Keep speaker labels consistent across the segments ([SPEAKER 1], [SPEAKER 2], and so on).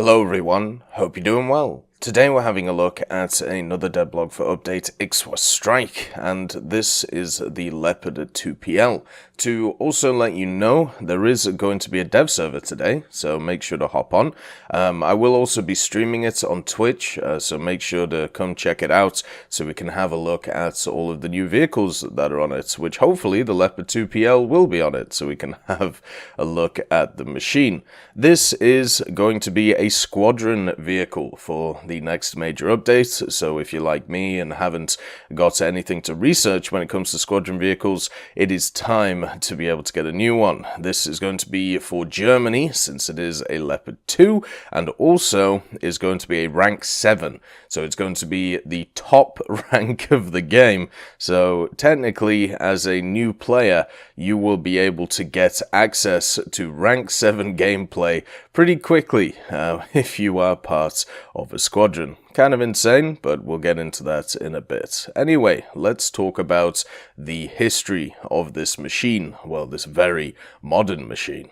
[SPEAKER 1] Hello everyone, hope you're doing well. Today we're having a look at another devblog for update Ixwa Strike, and this is the Leopard 2PL. To also let you know, there is going to be a dev server today, so make sure to hop on. I will also be streaming it on Twitch, so make sure to come check it out so we can have a look at all of the new vehicles that are on it, which hopefully the Leopard 2PL will be on it, so we can have a look at the machine. This is going to be a Squadron vehicle for the next major update, so if you're like me and haven't got anything to research when it comes to Squadron vehicles, it is time to be able to get a new one. This is going to be for Germany, since it is a Leopard 2, and also is going to be a rank 7, so it's going to be the top rank of the game. So technically, as a new player, you will be able to get access to rank 7 gameplay pretty quickly if you are part of a squadron. Kind of insane, but we'll get into that in a bit. Anyway, let's talk about the history of this machine. Well, this very modern machine.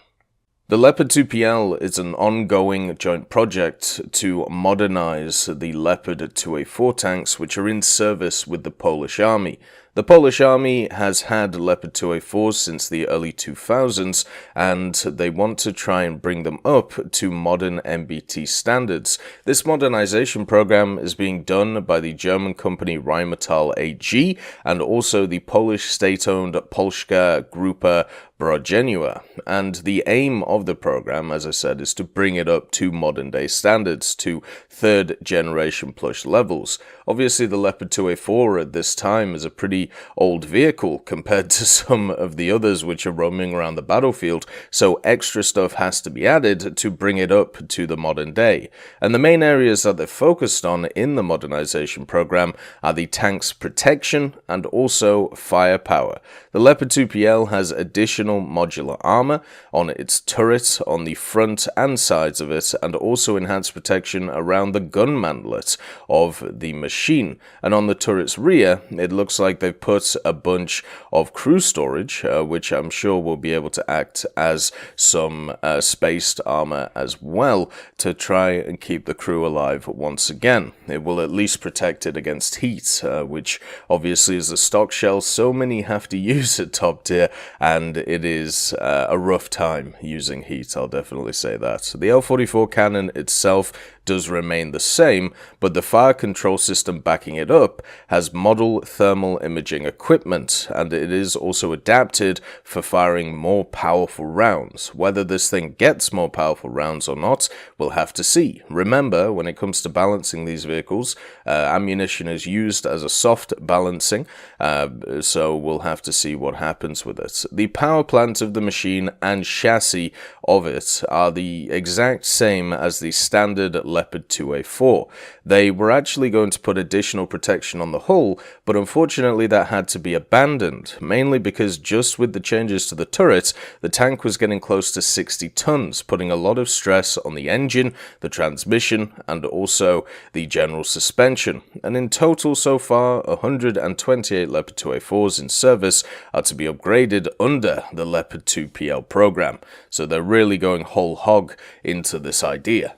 [SPEAKER 1] The Leopard 2PL is an ongoing joint project to modernize the Leopard 2A4 tanks which are in service with the Polish Army. The Polish Army has had Leopard 2A4s since the early 2000s, and they want to try and bring them up to modern MBT standards. This modernization program is being done by the German company Rheinmetall AG and also the Polish state-owned Polska Grupa Brodzieniowa, and the aim of the program, as I said, is to bring it up to modern day standards, to 3rd generation plus levels. Obviously the Leopard 2A4 at this time is a pretty old vehicle compared to some of the others which are roaming around the battlefield, so extra stuff has to be added to bring it up to the modern day. And the main areas that they're focused on in the modernization program are the tank's protection and also firepower. The Leopard 2PL has additional modular armor on its turret on the front and sides of it, and also enhanced protection around the gun manlet of the machine. And on the turret's rear, it looks like they've put a bunch of crew storage, which I'm sure will be able to act as some spaced armor as well, to try and keep the crew alive once again. It will at least protect it against heat, which obviously is a stock shell so many have to use at top tier, and it is a rough time using heat, I'll definitely say that. The L44 cannon itself does remain the same, but the fire control system backing it up has model thermal imaging equipment, and it is also adapted for firing more powerful rounds. Whether this thing gets more powerful rounds or not, we'll have to see. Remember, when it comes to balancing these vehicles, ammunition is used as a soft balancing, so we'll have to see what happens with it. The power plant of the machine and chassis of it are the exact same as the standard Leopard 2A4. They were actually going to put additional protection on the hull, but unfortunately that had to be abandoned, mainly because just with the changes to the turret, the tank was getting close to 60 tons, putting a lot of stress on the engine, the transmission, and also the general suspension. And in total so far, 128 Leopard 2A4s in service are to be upgraded under the Leopard 2PL program, so they're really going whole hog into this idea.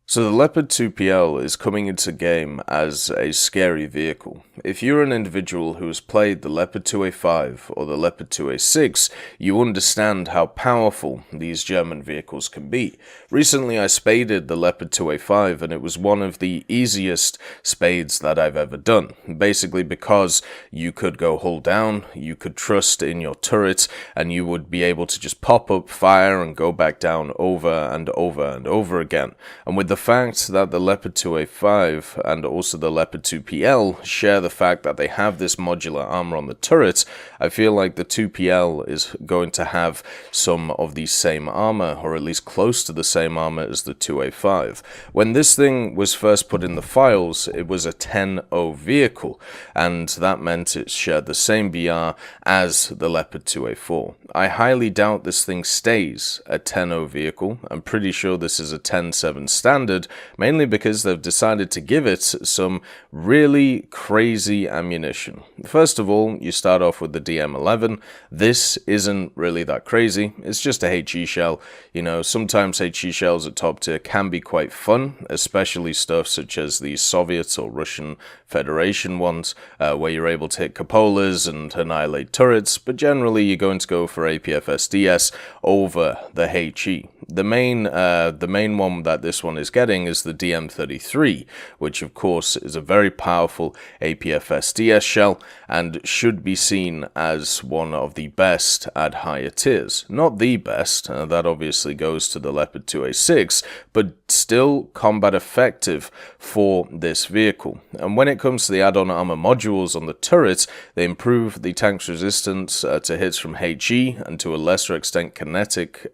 [SPEAKER 1] So the Leopard 2PL is coming into game as a scary vehicle. If you're an individual who has played the Leopard 2A5 or the Leopard 2A6, you understand how powerful these German vehicles can be. Recently I spaded the Leopard 2A5 and it was one of the easiest spades that I've ever done. Basically because you could go hull down, you could trust in your turret, and you would be able to just pop up, fire, and go back down over and over and over again. And with the fact that the Leopard 2A5 and also the Leopard 2PL share the fact that they have this modular armor on the turret, I feel like the 2PL is going to have some of the same armor, or at least close to the same armor as the 2A5. When this thing was first put in the files, it was a 10-0 vehicle, and that meant it shared the same BR as the Leopard 2A4. I highly doubt this thing stays a 10-0 vehicle. I'm pretty sure this is a 10-7 standard, standard, mainly because they've decided to give it some really crazy ammunition. First of all, you start off with the DM11. This isn't really that crazy. It's just a HE shell. You know, sometimes HE shells at top tier can be quite fun, especially stuff such as the Soviet or Russian Federation ones, where you're able to hit cupolas and annihilate turrets, but generally you're going to go for APFSDS over the HE. The main one that this one is getting is the DM33, which of course is a very powerful APFSDS shell and should be seen as one of the best at higher tiers. Not the best, that obviously goes to the Leopard 2A6, but still combat effective for this vehicle. And when it comes to the add-on armor modules on the turrets, they improve the tank's resistance to hits from HE and to a lesser extent kinetic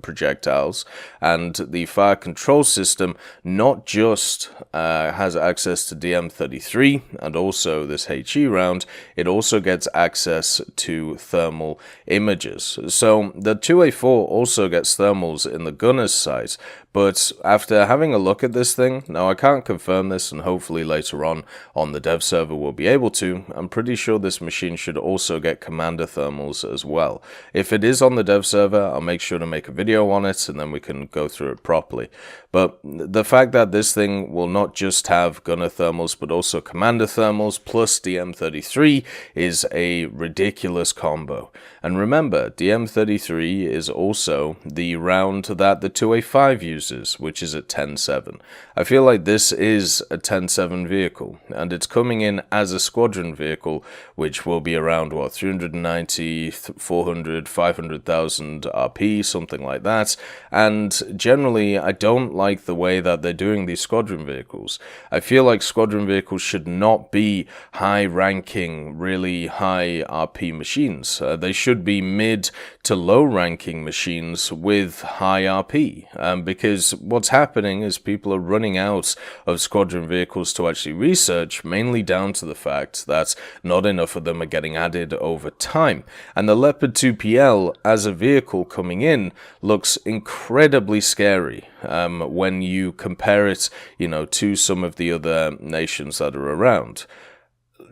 [SPEAKER 1] projectiles, and the fire control system not just has access to DM33 and also this HE round, it also gets access to thermal images. So the 2A4 also gets thermals in the gunner's sight, but after having a look at this thing, now I can't confirm this and hopefully later on the dev server we'll be able to, I'm pretty sure this machine should also get commander thermals as well. If it is on the dev server, I'll make sure to make a video on it and then we can go through it properly. But the fact that this thing will not just have gunner thermals but also commander thermals plus DM33 is a ridiculous combo. And remember, DM33 is also the round that the 2A5 uses, which is at 10.7. I feel like this is a 10.7 vehicle, and it's coming in as a squadron vehicle, which will be around, what, 390, 400, 500,000 RP, something like that. And generally, I don't like the way that they're doing these squadron vehicles. I feel like squadron vehicles should not be high-ranking, really high RP machines. They should be mid to low-ranking machines with high RP, because what's happening is people are running out of squadron vehicles to actually research, mainly down to the fact that not enough of them are getting added over time. And the Leopard 2PL as a vehicle coming in looks incredibly scary when you compare it, you know, to some of the other nations that are around.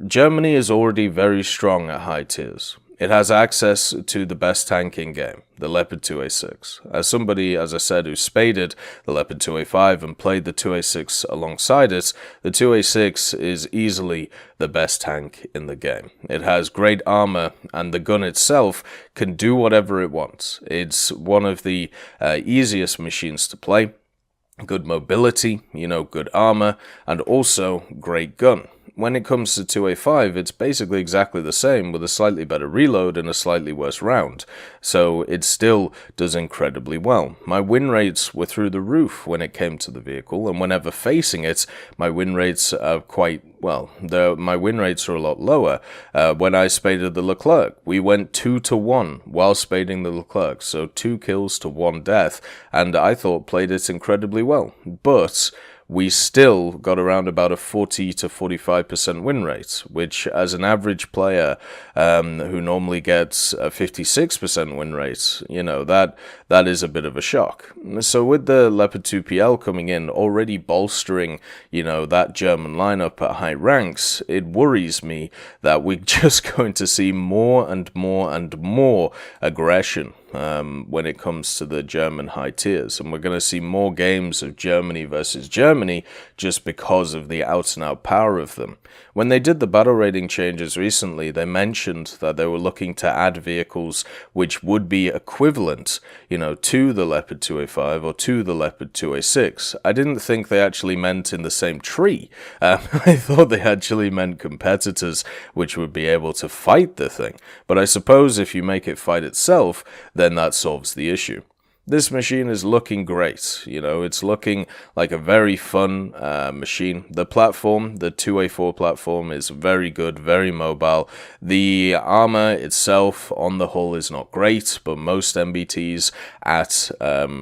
[SPEAKER 1] Germany is already very strong at high tiers. It has access to the best tank in game, the Leopard 2A6. As somebody, as I said, who spaded the Leopard 2A5 and played the 2A6 alongside it, the 2A6 is easily the best tank in the game. It has great armor, and the gun itself can do whatever it wants. It's one of the easiest machines to play. Good mobility, you know, good armor, and also great gun. When it comes to 2A5, it's basically exactly the same with a slightly better reload and a slightly worse round, so it still does incredibly well. My win rates were through the roof when it came to the vehicle, and whenever facing it, my win rates are quite, well, my win rates are a lot lower. When I spaded the Leclerc, we went 2-1 while spading the Leclerc, so 2 kills to 1 death, and I thought played it incredibly well, but we still got around about a 40 to 45% win rate, which as an average player who normally gets a 56% win rate, you know, that is a bit of a shock. So with the Leopard 2PL coming in, already bolstering, you know, that German lineup at high ranks, it worries me that we're just going to see more and more and more aggression when it comes to the German high tiers, and we're going to see more games of Germany versus Germany just because of the out-and-out power of them. When they did the battle rating changes recently, they mentioned that they were looking to add vehicles which would be equivalent, you know, to the Leopard 2A5 or to the Leopard 2A6. I didn't think they actually meant in the same tree. I thought they actually meant competitors which would be able to fight the thing. But I suppose if you make it fight itself, then that solves the issue. This machine is looking great, you know, it's looking like a very fun machine. The platform, the 2A4 platform, is very good, very mobile. The armor itself on the whole is not great, but most MBTs at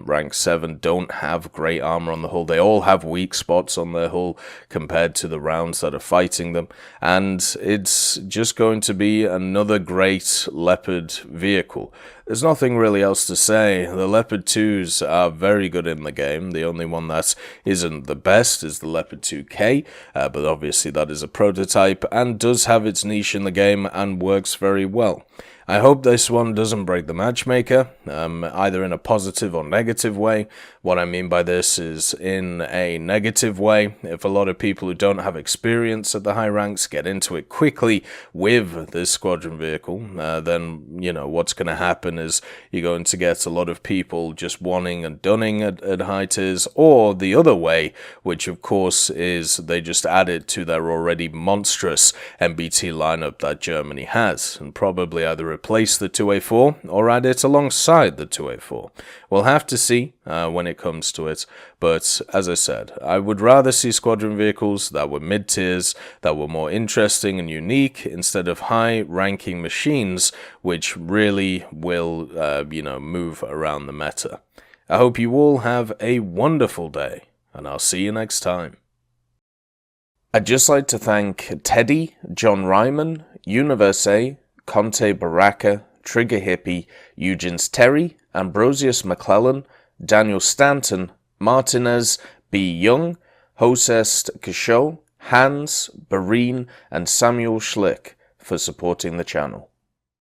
[SPEAKER 1] rank 7 don't have great armor on the hull. They all have weak spots on their hull compared to the rounds that are fighting them, and it's just going to be another great Leopard vehicle. there's nothing really else to say. The Leopard 2s are very good in the game. The only one that isn't the best is the Leopard 2K, but obviously that is a prototype and does have its niche in the game and works very well. I hope this one doesn't break the matchmaker, either in a positive or negative way. What I mean by this is in a negative way. If a lot of people who don't have experience at the high ranks get into it quickly with this squadron vehicle, then, you know, what's going to happen is you're going to get a lot of people just wanting and dunning at high tiers, or the other way, which of course is they just add it to their already monstrous MBT lineup that Germany has, and probably either replace the 2A4 or add it alongside the 2A4. We'll have to see when it comes to it, but as I said, I would rather see squadron vehicles that were mid-tiers, that were more interesting and unique, instead of high-ranking machines which really will, move around the meta. I hope you all have a wonderful day, and I'll see you next time. I'd just like to thank Teddy, John Ryman, Universe, Conte Baraka, Trigger Hippie, Eugens Terry, Ambrosius McClellan, Daniel Stanton, Martinez, B. Young, Hosest Kishol, Hans, Barine, and Samuel Schlick for supporting the channel.